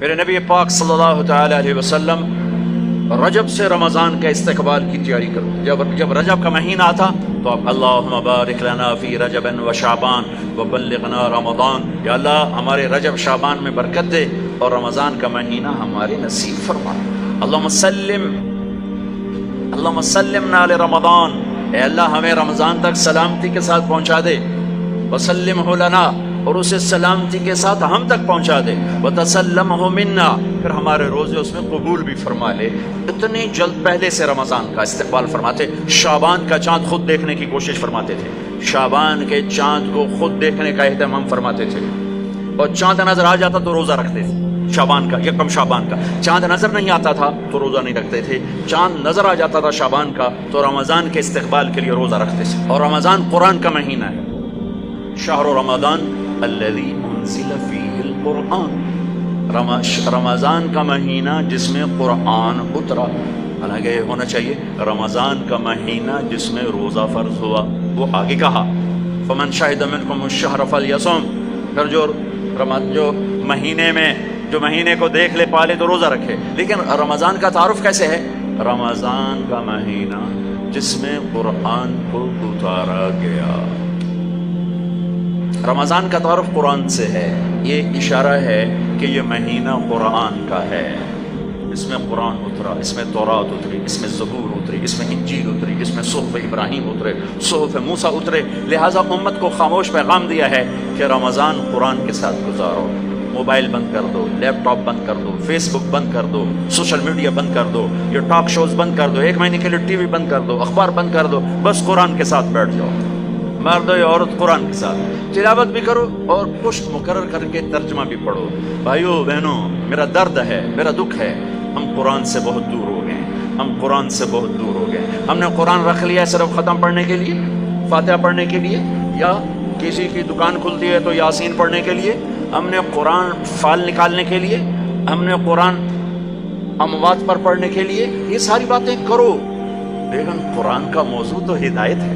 میرے نبی پاک صلی اللہ تعالی علیہ وسلم رجب سے رمضان کا استقبال کی تیاری کرو. جب رجب کا مہینہ آتا تو آپ اللہم بارک لنا فی رجب و شعبان وبلغنا رمضان، یا اللہ ہمارے رجب شعبان میں برکت دے اور رمضان کا مہینہ ہمارے نصیب فرما. اللہم سلمنا لرمضان، اے اللہ ہمیں رمضان تک سلامتی کے ساتھ پہنچا دے. وسلمہ لنا، اور اسے سلامتی کے ساتھ ہم تک پہنچا دے. وتسلمہ منا، پھر ہمارے روزے اس میں قبول بھی فرما لے. اتنی جلد پہلے سے رمضان کا استقبال فرماتے. شعبان کا چاند خود دیکھنے کی کوشش فرماتے تھے، شعبان کے چاند کو خود دیکھنے کا اہتمام فرماتے تھے. اور چاند نظر آ جاتا تو روزہ رکھتے تھے. شعبان کا، یکم شعبان کا چاند نظر نہیں آتا تھا تو روزہ نہیں رکھتے تھے. چاند نظر آ جاتا تھا شعبان کا تو رمضان کے استقبال کے لیے روزہ رکھتے تھے. اور رمضان قرآن کا مہینہ ہے. شہر رمضان الذی انزل فیہ القرآن، رمضان کا مہینہ جس میں قرآن اترا. حالانکہ یہ ہونا چاہیے رمضان کا مہینہ جس میں روزہ فرض ہوا. وہ آگے کہا فمن شہد منکم الشہر فلیصم، پھر جو مہینے کو دیکھ لے پالے تو روزہ رکھے. لیکن رمضان کا تعارف کیسے ہے؟ رمضان کا مہینہ جس میں قرآن کو اتارا گیا. رمضان کا تعارف قرآن سے ہے. یہ اشارہ ہے کہ یہ مہینہ قرآن کا ہے. اس میں قرآن اترا، اس میں تورات اتری، اس میں زبور اتری، اس میں انجیل اتری، اس میں صحف ابراہیم اترے، صحف موسیٰ اترے. لہٰذا امت کو خاموش پیغام دیا ہے کہ رمضان قرآن کے ساتھ گزارو. موبائل بند کر دو، لیپ ٹاپ بند کر دو، فیس بک بند کر دو، سوشل میڈیا بند کر دو، یہ ٹاک شوز بند کر دو، 1 مہینے کے لیے ٹی وی بند کر دو، اخبار بند کر دو. بس قرآن کے ساتھ بیٹھ جاؤ. مرد یا عورت قرآن کے ساتھ تلاوت بھی کرو اور پشت مقرر کر کے ترجمہ بھی پڑھو. بھائیو بہنوں، میرا درد ہے، میرا دکھ ہے، ہم قرآن سے بہت دور ہو گئے. ہم قرآن سے بہت دور ہو گئے. ہم نے قرآن رکھ لیا صرف ختم پڑھنے کے لیے، فاتحہ پڑھنے کے لیے، یا کسی کی دکان کھلتی ہے تو یاسین پڑھنے کے لیے. ہم نے قرآن فال نکالنے کے لیے، ہم نے قرآن اموات پر پڑھنے کے لیے. یہ ساری باتیں کرو، لیکن قرآن کا موضوع تو ہدایت ہے.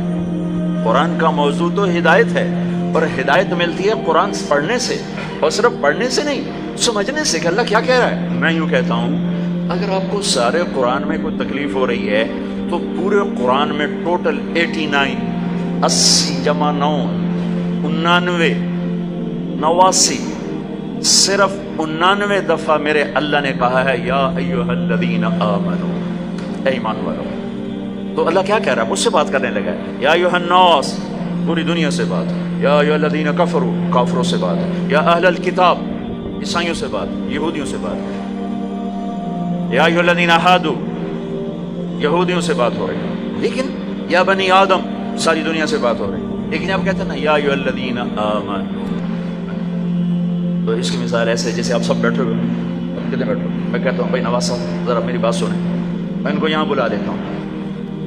قرآن کا موضوع تو ہدایت ہے، اور ہدایت ملتی ہے قرآن پڑھنے سے. اور صرف پڑھنے سے نہیں، سمجھنے سے کہ اللہ کیا کہہ رہا ہے. میں یوں کہتا ہوں، اگر آپ کو سارے قرآن میں کوئی تکلیف ہو رہی ہے تو پورے قرآن میں ٹوٹل 89 80 جمع 9 99 89 صرف 99 دفعہ میرے اللہ نے کہا ہے یا ایھا الذین آمنو، اے ایمان والو. تو اللہ کیا کہہ رہا ہے؟ مجھ سے بات کرنے لگا ہے. یا ایھا الناس، پوری دنیا سے بات. یا ایھا الذین کفروا، کافروں سے بات. یا اہل الکتاب، عیسائیوں سے بات، یہودیوں سے بات. یا ایھا الذین ہادوا، یہودیوں سے بات ہو رہی ہے. لیکن یا بنی آدم، ساری دنیا سے بات ہو رہی ہے. لیکن آپ کہتے ہیں نا یا ایھا الذین آمنوا. تو اس کی مثال ایسے جیسے آپ سب بیٹھے ہوئے ہیں. اب کتنے بیٹھے؟ میں کہتا ہوں بھائی نواز صاحب ذرا میری بات سنیں. میں ان کو یہاں بلا دیتا ہوں،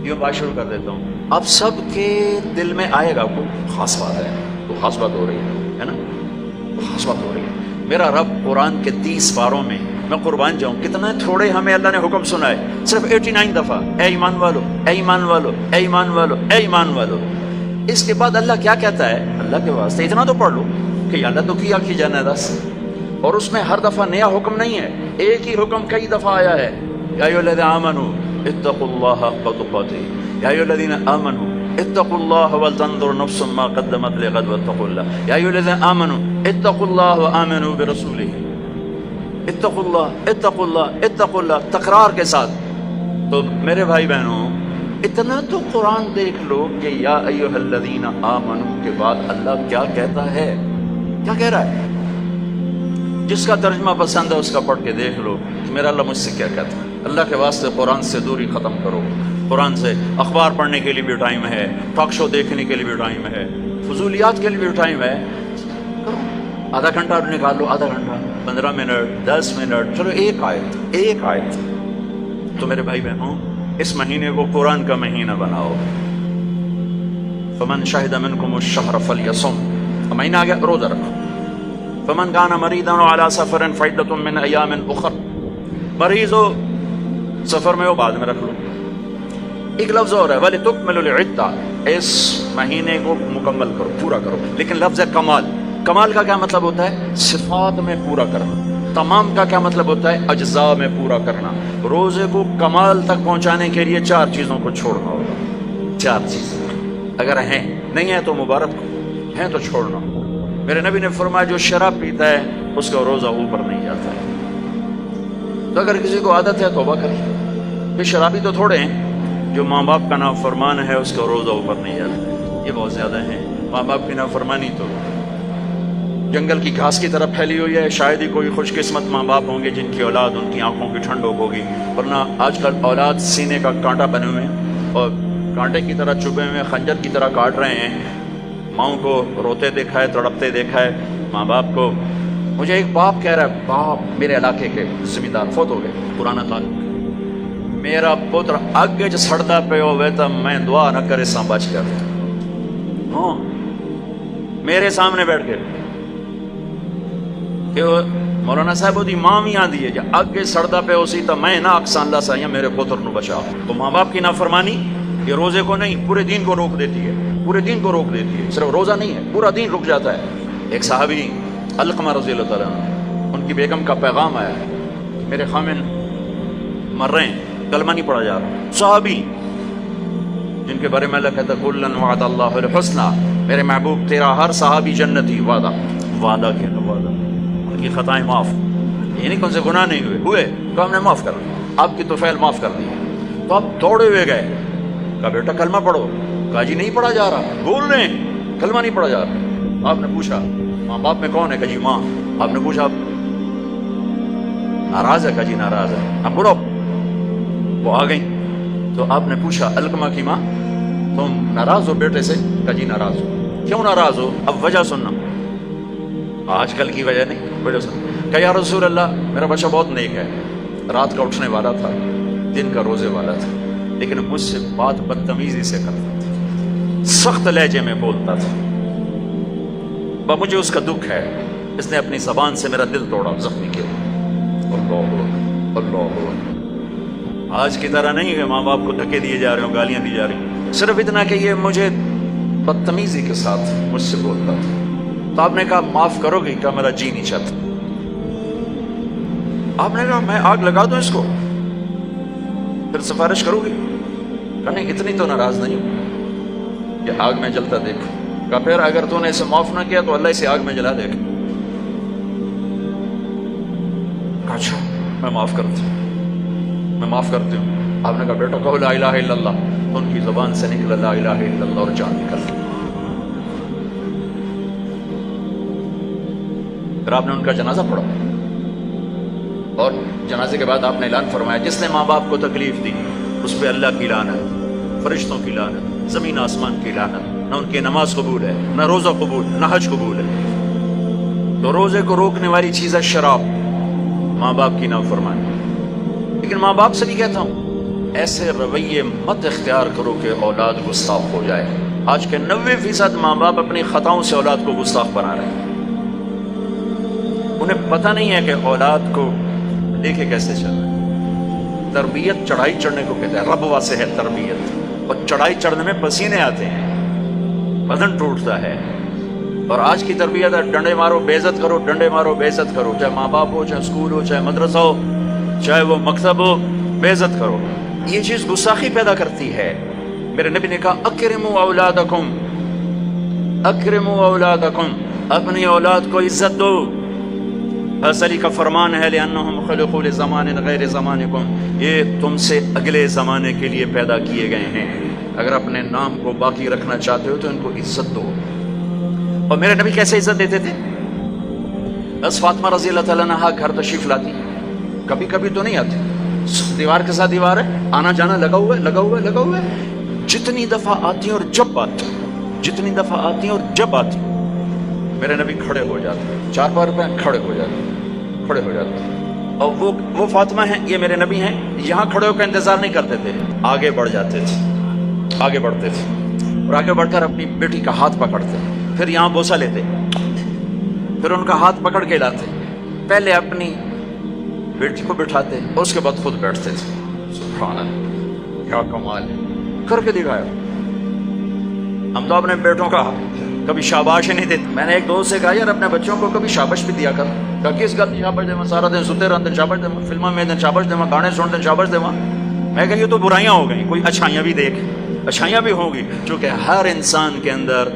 یوں بات شروع کر دیتا ہوں. اب سب کے دل میں آئے گا کوئی خاص بات ہے، تو خاص بات ہو رہی ہے نا، خاص بات ہو رہی ہے. میرا رب قرآن کے 30 پاروں میں، میں قربان جاؤں کتنا تھوڑے ہمیں اللہ نے حکم سنا ہے، صرف 89 دفعہ اے ایمان والو، اے ایمان والو، اے ایمان والو، اے ایمان والو. اس کے بعد اللہ کیا کہتا ہے؟ اللہ کے واسطے اتنا تو پڑھ لو کہ اللہ تو کیا کی جانا دس. اور اس میں ہر دفعہ نیا حکم نہیں ہے، ایک ہی حکم کئی دفعہ آیا ہے. یا ایھا الذین آمنوا اتقوا اللہ حق تقاته، یا ایھا الذین آمنوا اتقوا اللہ ولتنظر نفس ما قدمت لغد واتقوا اللہ. یا ایھا الذین آمنوا اتقوا اللہ وآمنوا برسولہ. اتقوا اللہ، اتقوا اللہ، اتقوا اللہ، تکرار کے ساتھ. تو میرے بھائی بہنوں، اتنا تو قرآن دیکھ لو کہ یا ایھا الذین آمنوا کے بعد اللہ کیا کہتا ہے، کیا کہہ رہا ہے. جس کا ترجمہ پسند ہے اس کا پڑھ کے دیکھ لو کہ میرا اللہ مجھ سے کیا کہتا ہے. اللہ کے واسطے قرآن سے دوری ختم کرو. قرآن سے اخبار پڑھنے کے لیے بھی ٹائم ہے، ٹاک شو دیکھنے کے لیے بھی ٹائم ہے، فضولیات کے لیے بھی ٹائم ہے. آدھا گھنٹہ نکال لو، آدھا گھنٹہ، 15 منٹ، 10 منٹ، چلو ایک آیت. تو میرے بھائی بہنوں، اس مہینے کو قرآن کا مہینہ بناؤ. فمن شہد منکم الشہر فلیصم، مہینہ آ گیا روزہ رکھو. فمن کان مریضا علی سفر فعدۃ من ایام اخر، مریض ہو سفر میں ہو بعد میں رکھ لو. ایک لفظ اور ہے وَلِتُكْمِلُوا الْعِدَّةَ، اس مہینے کو مکمل کرو، پورا کرو. لیکن لفظ ہے کمال. کمال کا کیا مطلب ہوتا ہے؟ صفات میں پورا کرنا. تمام کا کیا مطلب ہوتا ہے؟ اجزاء میں پورا کرنا. روزے کو کمال تک پہنچانے کے لیے 4 چیزوں کو چھوڑنا ہوگا. 4 چیزیں اگر ہیں، نہیں ہیں تو مبارک، ہیں تو چھوڑنا. میرے نبی نے فرمایا جو شراب پیتا ہے اس کا روزہ اوپر نہیں جاتا ہے. تو اگر کسی کو عادت ہے توبہ کرے. یہ شرابی تو تھوڑے ہیں، جو ماں باپ کا نافرمان ہے اس کا روزہ اوپر نہیں جاتا ہے. یہ بہت زیادہ ہیں. ماں باپ کی نافرمانی تو جنگل کی گھاس کی طرح پھیلی ہوئی ہے. شاید ہی کوئی خوش قسمت ماں باپ ہوں گے جن کی اولاد ان کی آنکھوں کی ٹھنڈک ہوگی، ورنہ آج کل اولاد سینے کا کانٹا بنے ہوئے ہیں اور کانٹے کی طرح چبھے ہوئے خنجر کی طرح کاٹ رہے ہیں. ماؤں کو روتے دیکھا ہے، تڑپتے دیکھا ہے. ماں باپ کو، مجھے ایک باپ کہہ رہا ہے، باپ میرے علاقے کے زمیندار فوت ہو گئے، پرانا تعلق، میرا پتر اگے چ سڑتا پہ ہوئے تو میں دعا نہ کرے سا بچ گیا. ہاں میرے سامنے بیٹھ کے کہ مولانا صاحب وہ دی ماں بھی آندی ہے جا اگے سڑتا پہ اسی تو میں نہ اکسان اللہ سا میرے پتر نو بچا. تو ماں باپ کی نافرمانی یہ روزے کو نہیں پورے دین کو روک دیتی ہے. پورے دین کو روک دیتی ہے. صرف روزہ نہیں ہے، پورا دین رک جاتا ہے. ایک صحابی علقمہ رضی اللہ تعالیٰ عنہ، ان کی بیگم کا پیغام آیا ہے، میرے خامن مر رہے ہیں، کلمہ نہیں پڑھا جا رہا. صحابی جن کے بارے میں اللہ کہتا ہے کلن وعد اللہ الحسنى، میرے محبوب تیرا ہر صحابی جنتی، وعدہ کیا وعدہ. ان کی خطائیں معاف، یعنی کہ ان سے گناہ نہیں ہوئے تو ہم نے معاف کر دیا، آپ کی توفیل معاف کر دی. تو آپ دوڑے ہوئے گئے، کہا بیٹا کلمہ پڑھو. کہا جی نہیں پڑھا جا رہا، بول رہے ہیں کلمہ نہیں پڑھا جا رہا. آپ نے پوچھا ماں باپ میں کون ہے؟ کہا جی ماں. آپ نے پوچھا ناراض ہے؟ کہا جی ناراض ہے. اب بڑھو. وہ آ گئی تو آپ نے پوچھا علقمہ کی ماں تم ناراض ہو بیٹے سے؟ کہا جی ناراض ہو. کیوں ناراض ہو؟ اب وجہ سننا، آج کل کی وجہ نہیں، وجہ سننا. کہا یا رسول اللہ میرا بچہ بہت نیک ہے، رات کا اٹھنے والا تھا، دن کا روزے والا تھا، لیکن مجھ سے بات بدتمیزی سے کرتا تھا، سخت لہجے میں بولتا تھا. مجھے اس کا دکھ ہے، اس نے اپنی زبان سے میرا دل توڑا، زخمی کیا. اللہ اللہ. آج کی طرح نہیں کہ ماں باپ کو دھکے دیے جا رہے ہوں، گالیاں دی جا رہی ہیں، صرف اتنا کہ یہ مجھے بدتمیزی کے ساتھ مجھ سے بولتا تھا. تو آپ نے کہا معاف کرو گی؟ کہا میرا جی نہیں چاہتا. آپ نے کہا میں آگ لگا دوں اس کو پھر سفارش کرو گی؟ کہا نہیں اتنی تو ناراض نہیں ہوں کہ آگ میں جلتا دیکھ. کہا پھر اگر تو نے اسے معاف نہ کیا تو اللہ اسے آگ میں جلا دے گا. کہا اچھا میں معاف کرتی ہوں، میں معاف کرتی ہوں. آپ نے کہا بیٹا کہو لا الہ الا اللہ. تو ان کی زبان سے نکلا لا الہ الا اللہ اور جان نکل. پھر آپ نے ان کا جنازہ پڑھا اور جنازے کے بعد آپ نے اعلان فرمایا جس نے ماں باپ کو تکلیف دی اس پہ اللہ کی لعنت، فرشتوں کی لعنت، زمین آسمان کی لعنت. نہ ان کی نماز قبول ہے، نہ روزہ قبول، نہ حج قبول ہے. تو روزے کو روکنے والی چیز ہے شراب، ماں باپ کی نافرمانی. لیکن ماں باپ سے بھی کہتا ہوں ایسے رویے مت اختیار کرو کہ اولاد گستاخ ہو جائے. آج کے 90% ماں باپ اپنی خطاؤں سے اولاد کو گستاخ بنا رہے ہیں. انہیں پتہ نہیں ہے کہ اولاد کو لے کے کیسے چلنا ہے. تربیت چڑھائی چڑھنے کو کہتے ہیں، رب واسے ہے تربیت. اور چڑھائی چڑھنے میں پسینے آتے ہیں، بدن ٹوٹتا ہے. اور آج کی تربیت ہے ڈنڈے مارو بے عزت کرو، ڈنڈے مارو بے عزت کرو، چاہے ماں باپ ہو، چاہے اسکول ہو، چاہے مدرسہ ہو، چاہے وہ مکتب ہو، بے عزت کرو. یہ چیز گستاخی پیدا کرتی ہے. میرے نبی نے کہا اکرموا اولادکم، اکرموا اولادکم، اپنی اولاد کو عزت دو. حضرت علی کا فرمان ہے لأنہم خلقوا لزمان غیر زمانکم، یہ تم سے اگلے زمانے کے لیے پیدا کیے گئے ہیں. اگر اپنے نام کو باقی رکھنا چاہتے ہو تو ان کو عزت دو. اور میرے نبی کیسے عزت دیتے تھے؟ بس فاطمہ رضی اللہ تعالیٰ عنہا گھر تشریف لاتی، کبھی کبھی تو نہیں آتی، دیوار کے ساتھ دیوار ہے، آنا جانا لگا ہوا ہے، لگا ہوا ہے، لگا ہوا ہے. جتنی دفعہ آتی ہیں اور جب آتی ہیں، جتنی دفعہ آتی ہیں اور جب آتی ہیں، میرے نبی کھڑے ہو جاتے ہیں، 4 پیر پہ کھڑے ہو جاتے ہیں، کھڑے ہو جاتے ہیں. اور وہ فاطمہ ہیں، یہ میرے نبی ہیں، یہاں کھڑے ہو کر انتظار نہیں کرتے تھے، آگے بڑھ جاتے تھے، آگے بڑھتے تھے اور آگے بڑھ کر اپنی بیٹی کا ہاتھ پکڑتے، پھر یہاں بوسہ لیتے، پھر ان کا ہاتھ پکڑ کے لاتے، پہلے اپنی بیٹی کو بٹھاتے اور اس کے بعد خود بیٹھتے تھے. سبحان اللہ، کیا کمال ہے، کر کے دکھایا. ہم تو اپنے بیٹوں کا کبھی شاباش ہی نہیں دیتے. میں نے ایک دوست سے کہا یار اپنے بچوں کو کبھی شاباش بھی دیا کر. کہا کس گل شاباش دے سارا دن ستے رہتے شاباش دے فلموں میں شاباش دے گانے سنتے شاباش دے. میں کہ یہ تو برائیاں ہو گئیں, کوئی اچھائیاں بھی دیکھ. اچھائیاں بھی ہوں گی چونکہ ہر انسان کے اندر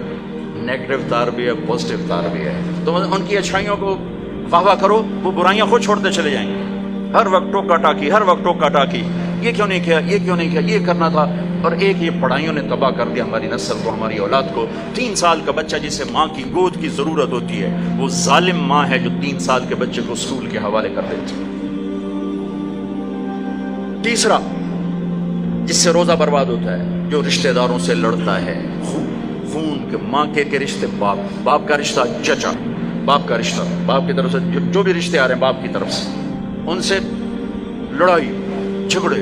نیگیٹو تار بھی ہے پازیٹیو تار بھی ہے. تو ان کی اچھائیوں کو واہ واہ کرو, وہ برائیاں خود چھوڑتے چلے جائیں گے. ہر وقت ٹوکا ٹاکی, ہر وقت ٹوکا ٹاکی, یہ کیوں نہیں کیا, یہ کیوں نہیں کیا, یہ کرنا تھا. اور ایک یہ پڑھائیوں نے تباہ کر دیا ہماری نسل کو, ہماری اولاد کو. 3 سال کا بچہ جسے ماں کی گود کی ضرورت ہوتی ہے, وہ ظالم ماں ہے جو 3 سال کے بچے کو اسکول کے حوالے کر دیتی. تیسرا جس سے روزہ برباد ہوتا ہے, جو رشتہ داروں سے لڑتا ہے. خون کے ماں کے رشتے, باپ کا رشتہ, چچا باپ کا رشتہ, باپ کی طرف سے جو بھی رشتے آ رہے ہیں باپ کی طرف سے, ان سے لڑائی جھگڑے.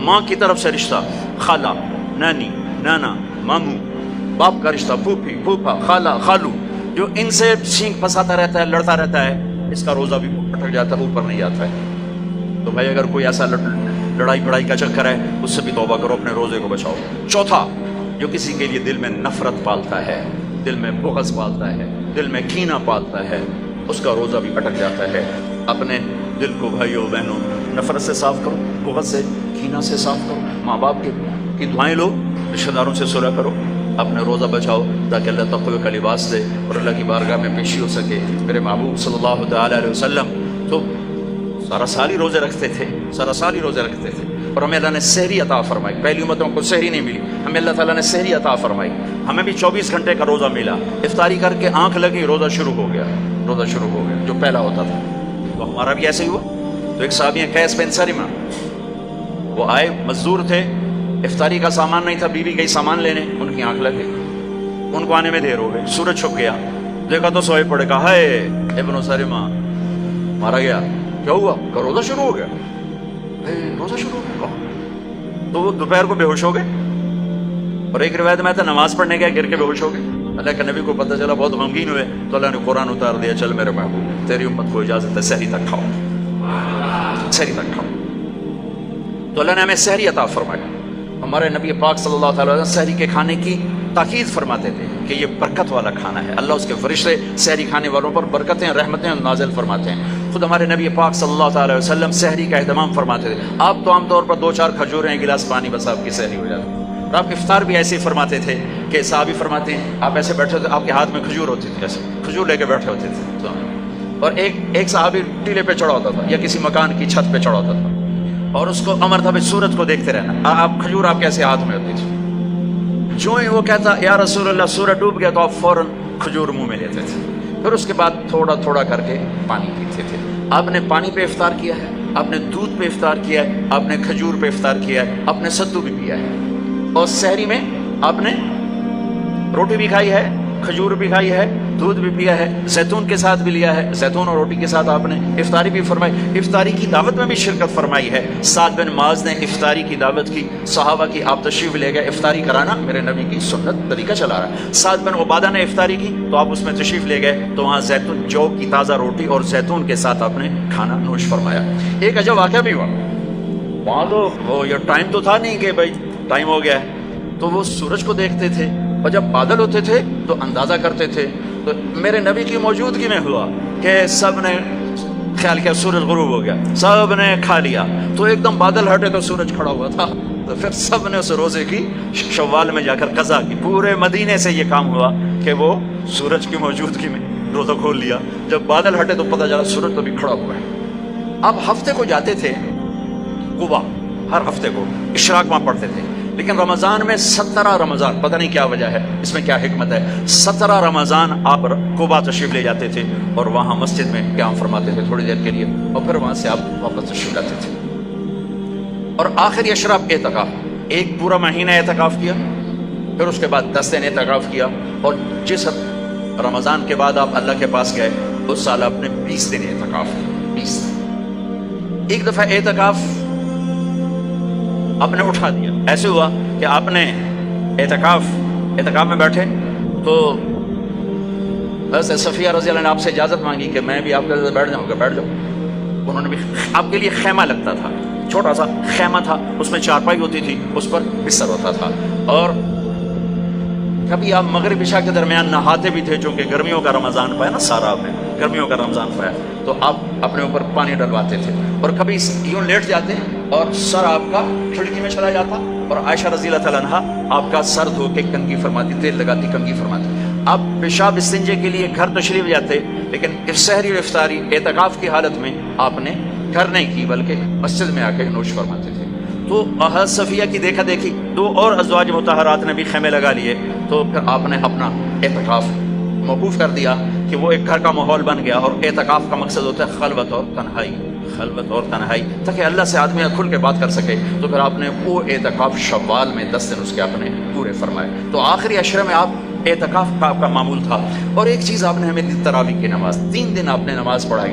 ماں کی طرف سے رشتہ, خالہ, نانی, نانا, ماموں. باپ کا رشتہ, پھوپھی, پھوپھا, خالہ, خالو, جو ان سے سینگ پھنساتا رہتا ہے, لڑتا رہتا ہے, اس کا روزہ بھی اٹک جاتا ہے, اوپر نہیں آتا ہے. تو بھائی اگر کوئی ایسا لڑائی بڑائی کا چکر ہے, اس سے بھی توبہ کرو, اپنے روزے کو بچاؤ. چوتھا, جو کسی کے لیے دل میں نفرت پالتا ہے, دل میں بغض پالتا ہے, دل میں کینہ پالتا ہے, اس کا روزہ بھی اٹک جاتا ہے. اپنے دل کو بھائیوں بہنوں نفرت سے صاف کرو, بغض سے, کینہ سے صاف کرو. ماں باپ کی دعائیں لو, رشتہ داروں سے صلح کرو, اپنے روزہ بچاؤ تاکہ اللہ تقوی کا لباس دے اور اللہ کی بارگاہ میں پیشی ہو سکے. میرے محبوب صلی اللہ تعالی علیہ وسلم تو سارا سال ہی روزے رکھتے تھے, سارا سال ہی روزے رکھتے تھے. اور ہمیں اللہ نے سحری عطا فرمائی. پہلی امتوں کو سحری نہیں ملی, ہمیں اللہ تعالیٰ نے سحری عطا فرمائی. ہمیں بھی 24 گھنٹے کا روزہ ملا. افطاری کر کے آنکھ لگی, روزہ شروع ہو گیا, روزہ شروع ہو گیا, جو پہلا ہوتا تھا. تو ہمارا بھی ایسے ہی ہوا. تو ایک صحابی ہیں قیس بن سرمہ, وہ آئے, مزدور تھے, افطاری کا سامان نہیں تھا, بیوی گئی سامان لینے, ان کی آنکھ لگ گئی, ان کو آنے میں دیر ہو گئی. سورج چھپ گیا, دیکھا تو سوئے پڑے, کہا ہے ابن سرمہ مارا گیا. کیا ہوا؟ کہ روزہ شروع ہو گیا. روزہ شروع ہو گیا. تو وہ دوپہر کو بے ہوش ہو گئے, اور ایک روایت میں تھا نماز پڑھنے گیا, گر کے بے ہوش ہو گئے. اللہ کے نبی کو پتہ چلا, بہت غمگین ہوئے, تو اللہ نے قرآن اتار دیا, چل میرے محبوب تیری امت کو اجازت ہے سحری تک کھاؤ, سحری تک کھاؤ. تو اللہ نے ہمیں سحری عطا فرمایا. ہمارے نبی پاک صلی اللہ تعالی وسلم سحری کے کھانے کی تاکید فرماتے تھے کہ یہ برکت والا کھانا ہے. اللہ اس کے فرشتے سحری کھانے والوں پر برکتیں, رحمتیں نازل فرماتے ہیں. خود ہمارے نبی پاک صلی اللہ تعالی وسلم سحری کا اہتمام فرماتے تھے. آپ تو عام طور پر 2-4 کھجوریں, ایک گلاس پانی, بس آپ کی سحری ہو جاتی. اور آپ افطار بھی ایسے ہی فرماتے تھے کہ صحابی فرماتے ہیں آپ ایسے بیٹھے تھے, آپ کے ہاتھ میں کھجور ہوتی تھی, ایسے کھجور لے کے بیٹھے ہوتے تھے. اور ایک صحابی ٹیلے پہ چڑھا ہوتا تھا یا کسی مکان کی چھت پہ چڑھا ہوتا تھا, اور اس کو امر تھا سورج کو دیکھتے رہنا. آپ کھجور آپ کیسے ہاتھ میں ہوتی تھی. جو ہی وہ کہتا یا رسول اللہ سورج ڈوب گیا, تو آپ فوراً کھجور منہ میں لیتے تھے. پھر اس کے بعد تھوڑا تھوڑا کر کے پانی پیتے تھے. آپ نے پانی پہ افطار کیا ہے, آپ نے دودھ پہ افطار کیا ہے, آپ نے کھجور پہ افطار کیا ہے, آپ نے ستو بھی پیا ہے, اور سحری میں آپ نے روٹی بھی کھائی ہے, کھجور بھی کھائی ہے, دودھ بھی پیا ہے, زیتون کے ساتھ بھی لیا ہے, زیتون اور روٹی کے ساتھ آپ نے افطاری بھی فرمائی. افطاری کی دعوت میں بھی شرکت فرمائی ہے. سعد بن معاذ نے افطاری کی دعوت کی, صحابہ کی, آپ تشریف لے گئے. افطاری کرانا میرے نبی کی سنت طریقہ چلا رہا ہے. سعد بن عبادہ نے افطاری کی, تو آپ اس میں تشریف لے گئے, تو وہاں زیتون, جو کی تازہ روٹی اور زیتون کے ساتھ آپ نے کھانا نوش فرمایا. ایک عجب واقعہ بھی ہوا وہاں. تو وہ یہ ٹائم تو تھا نہیں کہ بھائی ٹائم ہو گیا ہے, تو وہ سورج کو دیکھتے تھے, اور جب بادل ہوتے تھے تو اندازہ کرتے تھے. تو میرے نبی کی موجودگی میں ہوا کہ سب نے خیال کیا سورج غروب ہو گیا, سب نے کھا لیا, تو ایک دم بادل ہٹے تو سورج کھڑا ہوا تھا. تو پھر سب نے اس روزے کی شوال میں جا کر قضا کی. پورے مدینے سے یہ کام ہوا کہ وہ سورج کی موجودگی میں روزہ کھول لیا. جب بادل ہٹے تو پتہ چلا سورج تو بھی کھڑا ہوا ہے. اب ہفتے کو جاتے تھے قبا, ہر ہفتے کو اشراق وہاں پڑھتے تھے. لیکن رمضان میں 17 رمضان, پتہ نہیں کیا وجہ ہے, اس میں کیا حکمت ہے, 17 رمضان آپ قبا تشریف لے جاتے تھے, اور وہاں مسجد میں قیام فرماتے تھے تھوڑی دیر کے لیے, اور پھر وہاں سے آپ واپس تشریف لاتے تھے. اور آخری اشراف اعتکاف, ایک پورا مہینہ اعتکاف کیا, پھر اس کے بعد 10 دن اعتکاف کیا. اور جس رمضان کے بعد آپ اللہ کے پاس گئے, اس سال آپ نے 20 دن اعتکاف کیا. 20 دن. ایک دفعہ اعتکاف آپ نے اٹھا دیا. ایسے ہوا کہ آپ نے اعتکاف میں بیٹھے, تو حضرت صفیہ رضی اللہ عنہ نے آپ سے اجازت مانگی کہ میں بھی آپ کے ساتھ بیٹھ جاؤں گا. بیٹھ جاؤ. انہوں نے بھی, آپ کے لیے خیمہ لگتا تھا, چھوٹا سا خیمہ تھا, اس میں چارپائی ہوتی تھی, اس پر بستر ہوتا تھا, اور کبھی آپ مغرب عشاء کے درمیان نہاتے بھی تھے، چونکہ گرمیوں کا رمضان پایا نا، سارا آپ نے گرمیوں کا رمضان پایا، تو آپ اپنے اوپر پانی ڈلواتے تھے، اور کبھی یوں لیٹ جاتے اور سر آپ کا کھڑکی میں چلا جاتا، اور عائشہ رضی اللہ تعالیٰ عنہا آپ کا سر دھو کے کنگھی فرماتی، تیل لگاتی کنگھی فرماتی۔ آپ پیشاب استنجے کے لیے گھر تشریف جاتے، لیکن سحری اور افطاری اعتکاف کی حالت میں آپ نے گھر نہیں کی بلکہ مسجد میں آ کے نوش فرماتے تھے۔ تو حضرت صفیہ کی دیکھا دیکھی 2 اور ازواج مطہرات نے بھی خیمے لگا لیے، تو پھر آپ نے اپنا اعتکاف موقوف کر دیا کہ وہ ایک گھر کا ماحول بن گیا، اور اعتکاف کا مقصد ہوتا ہے خلوت اور تنہائی، خلوت اور تنہائی، تاکہ اللہ سے آدمی کھل کے بات کر سکے۔ تو پھر آپ نے وہ اعتکاف شوال میں 10 دن اس کے آپ نے پورے فرمائے۔ تو آخری عشرے میں آپ اعتکاف کا آپ کا معمول تھا۔ اور ایک چیز آپ نے ہمیں دی، تراویح کی نماز، 3 دن آپ نے نماز پڑھائی،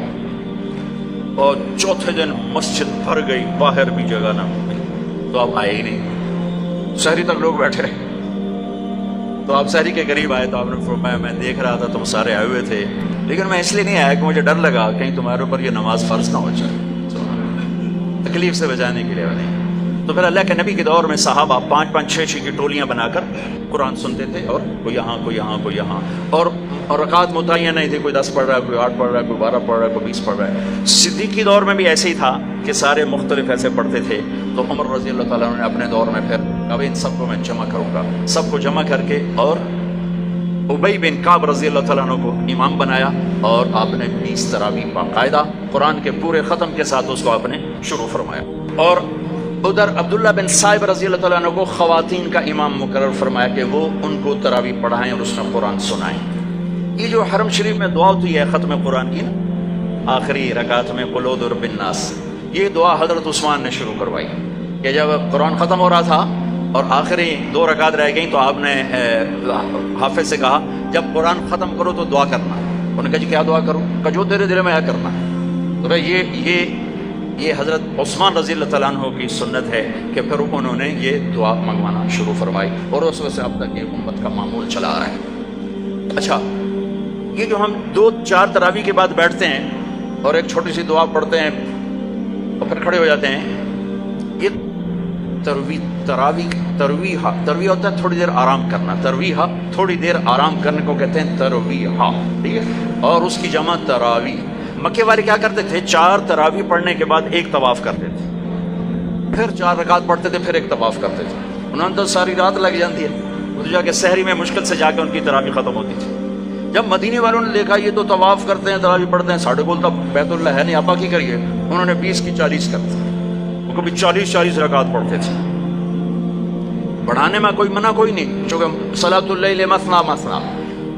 اور چوتھے دن مسجد بھر گئی، باہر بھی جگہ نہ ملی، تو آپ آئے ہی نہیں، سحری تک لوگ بیٹھے رہے۔ تو آپ سحری کے قریب آئے تو آپ نے فرمایا میں دیکھ رہا تھا تم سارے آئے ہوئے تھے، لیکن میں اس لیے نہیں آیا کہ مجھے ڈر لگا کہیں تمہارے اوپر یہ نماز فرض نہ ہو جائے، تکلیف سے بچانے کے لیے نہیں۔ تو پھر اللہ کے نبی کے دور میں صحابہ 5-5 6-6 کی ٹولیاں بنا کر قرآن سنتے تھے، اور کوئی یہاں کوئی یہاں کوئی یہاں، اور رکعت متعین نہیں تھی، کوئی 10 پڑھ رہا ہے، کوئی 8 پڑھ رہا ہے، کوئی 12 پڑھ رہا ہے، کوئی 20 پڑھ رہا ہے۔ صدیق کے دور میں بھی ایسے ہی تھا کہ سارے مختلف ایسے پڑھتے تھے۔ تو عمر رضی اللہ تعالیٰ عنہ نے اپنے دور میں پھر کہا ان سب کو میں جمع کروں گا، سب کو جمع کر کے، اور ابی بن کعب رضی اللہ تعالیٰ عنہ کو امام بنایا، اور آپ نے 20 تراویح باقاعدہ قرآن کے پورے ختم کے ساتھ اس کو آپ نے شروع فرمایا۔ اور ادھر عبداللہ بن صائب رضی اللہ تعالیٰ عنہ کو خواتین کا امام مقرر فرمایا کہ وہ ان کو تراویح پڑھائیں اور اس میں قرآن سنائیں۔ یہ جو حرم شریف میں دعا ہوتی ہے ختم قرآن کی، آخری رکعت میں قل اعوذ برب الناس، یہ دعا حضرت عثمان نے شروع کروائی کہ جب قرآن ختم ہو رہا تھا اور آخری 2 رکعت رہ گئیں، تو آپ نے حافظ سے کہا جب قرآن ختم کرو تو دعا کرنا۔ انہوں نے کہا جی کیا دعا کروں؟ کہ جو تیرے دل میں آیا کرنا۔ تو بھائی یہ حضرت عثمان رضی اللہ تعالیٰ عنہ کی سنت ہے کہ پھر انہوں نے یہ دعا منگوانا شروع فرمائی، اور اس وقت سے اب تک یہ امت کا معمول چلا آ رہا ہے۔ اچھا، یہ جو ہم 2-4 تراویح کے بعد بیٹھتے ہیں اور ایک چھوٹی سی دعا پڑھتے ہیں اور پھر کھڑے ہو جاتے ہیں، یہ ترویحہ ہوتا ہے تھوڑی دیر آرام کرنا، ترویحہ تھوڑی دیر آرام کرنے کو کہتے ہیں ترویحہ، ٹھیک ہے؟ اور اس کی جمع تراویح۔ مکے والے کیا کرتے تھے؟ 4 تراویح پڑھنے کے بعد 1 طواف کرتے تھے، پھر 4 رکعت پڑھتے تھے، پھر 1 طواف کرتے تھے۔ انہوں تو ساری رات لگ جاتی ہے، وہ جا کے سحری میں مشکل سے جا کے ان کی تراویح ختم ہوتی تھی۔ جب مدینے والوں نے دیکھا یہ تو طواف کرتے ہیں، تراویح پڑھتے ہیں، ساڑھے کول تو بیت اللہ ہے نہیں، آپا کی کریے، انہوں نے 20 کی 40 کر دی، وہ کبھی 40 رکعت پڑھتے تھے۔ بڑھانے میں کوئی منع کوئی نہیں، چونکہ صلاۃ اللیل مثنی مثنی،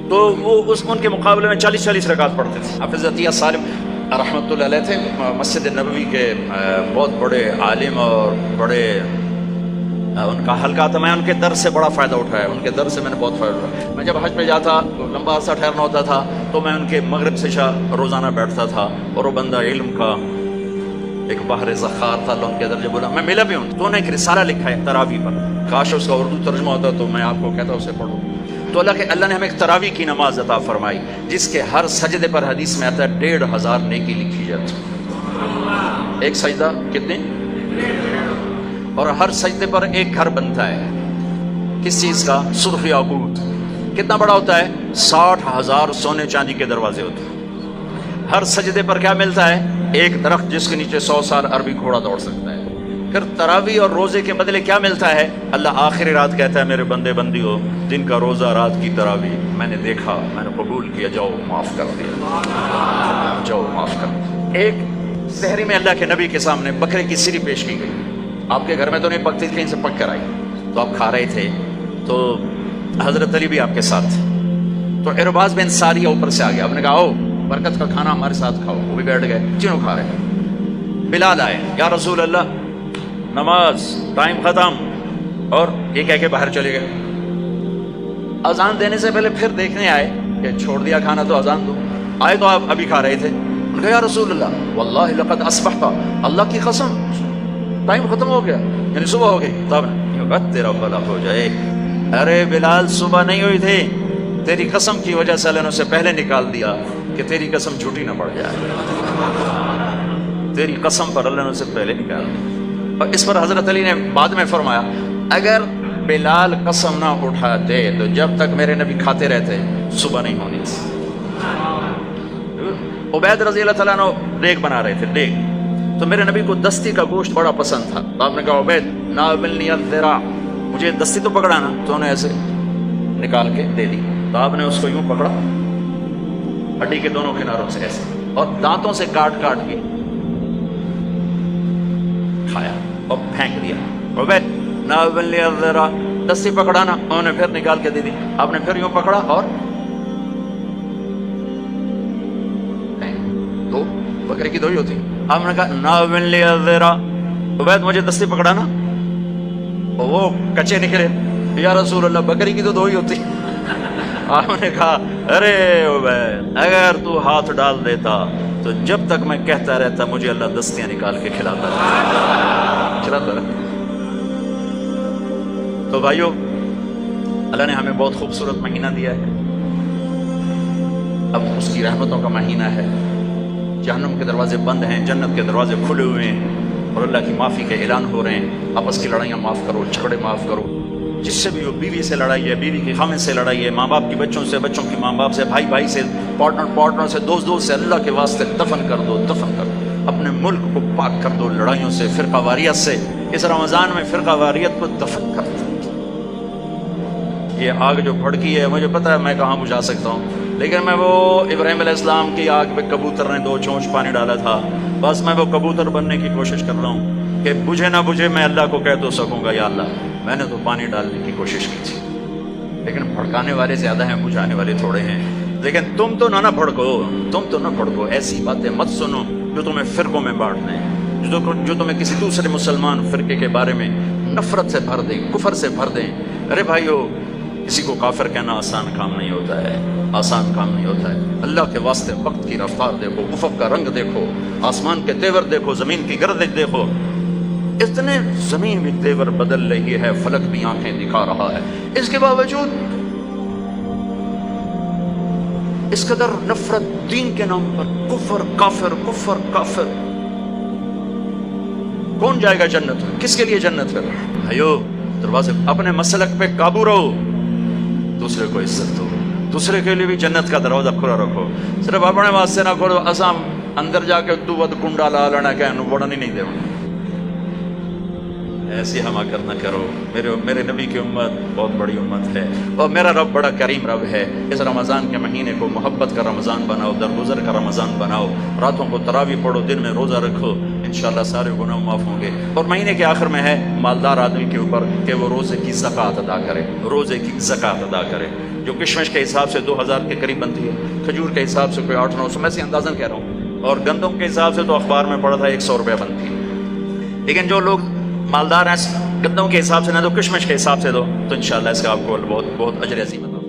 تو وہ ان کے مقابلے میں 40 رکعت پڑھتے تھے۔ حافظ عطیہ سالم رحمۃ اللہ علیہ تھے، مسجد نبوی کے بہت بڑے عالم اور بڑے، ان کا حلقہ تھا، میں ان کے درس سے بڑا فائدہ اٹھایا، ان کے درس سے میں نے بہت فائدہ اٹھایا۔ میں جب حج پہ جاتا تو لمبا عرصہ ٹھہرنا ہوتا تھا، تو میں ان کے مغرب سے عشاء روزانہ بیٹھتا تھا، اور وہ بندہ علم کا ایک بحر ذخار تھا، اللہ ان کے درجے بولا، میں ملا بھی ہوں۔ تو انہوں نے ایک رسالہ لکھا ہے تراویح پر، کاش اس کا اردو ترجمہ ہوتا تو میں آپ کو کہتا اسے پڑھو۔ تو اللہ نے ہمیں ایک تراویح کی نماز عطا فرمائی، جس کے ہر سجدے پر حدیث میں آتا ہے 1500 نیکی لکھی جاتی۔ ایک سجدہ کتنے؟ اور ہر سجدے پر ایک گھر بنتا ہے، کس چیز کا؟ سرخ یاقوت۔ کتنا بڑا ہوتا ہے؟ 60,000 سونے چاندی کے دروازے ہوتے ہیں۔ ہر سجدے پر کیا ملتا ہے؟ ایک درخت جس کے نیچے 100 سال عربی گھوڑا دوڑ سکتا ہے۔ پھر تراویح اور روزے کے بدلے کیا ملتا ہے؟ اللہ آخری رات کہتا ہے میرے بندے بندی ہو، جن کا روزہ رات کی تراویح میں نے دیکھا، میں نے قبول کیا، جاؤ معاف کر دیا، جاؤ معاف کر دیا۔ ایک سحری میں اللہ کے نبی کے سامنے بکرے کی سری پیش کی گئی، آپ کے گھر میں تو نہیں پکتی، کہیں سے پک کر آئی، تو آپ کھا رہے تھے، تو حضرت علی بھی آپ کے ساتھ تھے، تو ارباز بن ساریہ اوپر سے آ گیا، آپ نے کہا آؤ برکت کا کھانا ہمارے ساتھ کھاؤ، وہ بھی بیٹھ گئے، تینوں کھا رہے۔ بلال آئے، یا رسول اللہ نماز ٹائم ختم، اور یہ کہہ کے باہر چلے گئے۔ اذان دینے سے پہلے پھر دیکھنے آئے کہ چھوڑ دیا کھانا تو اذان دو، آئے تو آپ ابھی کھا رہے تھے، انہوں نے کہا یا رسول اللہ واللہ لقد اصبحت، اللہ کی قسم ٹائم ختم ہو گیا، یعنی صبح ہو گئی۔ تب تیرا بھلا ہو جائے، ارے بلال صبح نہیں ہوئی تھی، تیری قسم کی وجہ سے اللہ نے اسے پہلے نکال دیا کہ تیری قسم جھوٹی نہ پڑ جائے، تیری قسم پر اللہ نے اسے پہلے نکال دیا۔ اور اس پر حضرت علی نے بعد میں فرمایا اگر بلال قسم نہ اٹھاتے تو جب تک میرے نبی کھاتے رہتے صبح نہیں ہونی تھی۔ عبید رضی اللہ تعالیٰ عنہ دیگ بنا رہے تھے، دیگ، تو میرے نبی کو دستی کا گوشت بڑا پسند تھا، تو آپ نے کہا عبید ناولنی الذراع، مجھے دستی تو پکڑانا، تو انہیں ایسے نکال کے دے دی، تو آپ نے اس کو یوں پکڑا ہڈی کے دونوں کناروں سے ایسے اور دانتوں سے کاٹ کاٹ کے کھایا اور پھینک دیا۔ عبید ناولنی الذراع، دستی پکڑانا، انہوں نے پھر نکال کے دے دی، آپ نے پھر یوں پکڑا اور دو بکرے کی دو ہی ہوتی، آپ نے کہا ناولنی الذراع، عبید مجھے دستی پکڑانا، اور وہ کچے نکلے، یا رسول اللہ بکری کی تو دو ہی ہوتی۔ آپ نے کہا ارے عبید اگر تو ہاتھ ڈال دیتا تو جب تک میں کہتا رہتا مجھے اللہ دستیاں نکال کے کھلاتا رہتا۔ تو بھائیو، اللہ نے ہمیں بہت خوبصورت مہینہ دیا ہے، اب اس کی رحمتوں کا مہینہ ہے، جہنم کے دروازے بند ہیں، جنت کے دروازے کھلے ہوئے ہیں، اور اللہ کی معافی کے اعلان ہو رہے ہیں۔ آپس کی لڑائیاں معاف کرو، جھگڑے معاف کرو، جس سے بھی ہو، بیوی سے لڑائی ہے، بیوی کی خامن سے لڑائی ہے، ماں باپ کی بچوں سے، بچوں کی ماں باپ سے، بھائی بھائی سے، پارٹنر سے، دوست سے، اللہ کے واسطے دفن کر دو، دفن کر دو، اپنے ملک کو پاک کر دو لڑائیوں سے، فرقہ واریت سے۔ اس رمضان میں فرقہ واریت کو دفن کر دو۔ یہ آگ جو بھڑکی ہے، مجھے پتہ ہے میں کہاں بجھا سکتا ہوں، لیکن میں وہ ابراہیم علیہ السلام کی آگ پہ کبوتر نے 2 چونچ پانی ڈالا تھا، بس میں وہ کبوتر بننے کی کوشش کر رہا ہوں کہ بجھے نہ بجھے میں اللہ کو کہہ تو سکوں گا یا اللہ میں نے تو پانی ڈالنے کی کوشش کی تھی، لیکن بھڑکانے والے زیادہ ہیں، بجھانے والے تھوڑے ہیں۔ لیکن تم تو نہ بھڑکو، تم تو نہ بھڑکو، ایسی باتیں مت سنو جو تمہیں فرقوں میں بانٹ دیں، جو تمہیں کسی دوسرے مسلمان فرقے کے بارے میں نفرت سے بھر دیں، کفر سے بھر دیں۔ ارے بھائیو، کسی کو کافر کہنا آسان کام نہیں ہوتا ہے، آسان کام نہیں ہوتا ہے۔ اللہ کے واسطے وقت کی رفتار دیکھو، افق کا رنگ دیکھو، آسمان کے تیور دیکھو، زمین کی گردش دیکھو، اتنے زمین بھی تیور بدل رہی ہے، فلک بھی آنکھیں دکھا رہا ہے، اس کے باوجود اس قدر نفرت دین کے نام پر، کفر کافر، کفر کافر۔ کون جائے گا جنت؟ کس کے لیے جنت ہے؟ بھائیو، دروازے اپنے مسلک پہ قابو رہو، دوسرے کو عزت دو، دوسرے کے لیے بھی جنت کا دروازہ کھلا رکھو، صرف اپنے واسطے نہ کھولو، اسام اندر جا کے تو ود کنڈا لا لینا کہ انو بڑا نہیں دے، ایسی حماقت نہ کرو۔ میرے نبی کی امت بہت بڑی امت ہے، اور میرا رب بڑا کریم رب ہے۔ اس رمضان کے مہینے کو محبت کا رمضان بناؤ، درگزر کا رمضان بناؤ، راتوں کو تراویح پڑھو، دن میں روزہ رکھو، انشاءاللہ سارے گناہ معاف ہوں گے۔ اور مہینے کے آخر میں ہے مالدار آدمی کے اوپر کہ وہ روزے کی زکوٰۃ ادا کرے، روزے کی زکوٰۃ ادا کرے، جو کشمش کے حساب سے 2000 کے قریب بنتی ہے، کھجور کے حساب سے کوئی 800-900، میں سے اندازاً کہہ رہا ہوں، اور گندم کے حساب سے تو اخبار میں پڑھا تھا 100 روپے بنتی ہے۔ لیکن جو لوگ مالدار ہیں، گندم کے حساب سے نہ دو، کشمش کے حساب سے دو، تو انشاءاللہ اس کا آپ کو بہت بہت اجر عظیم عطا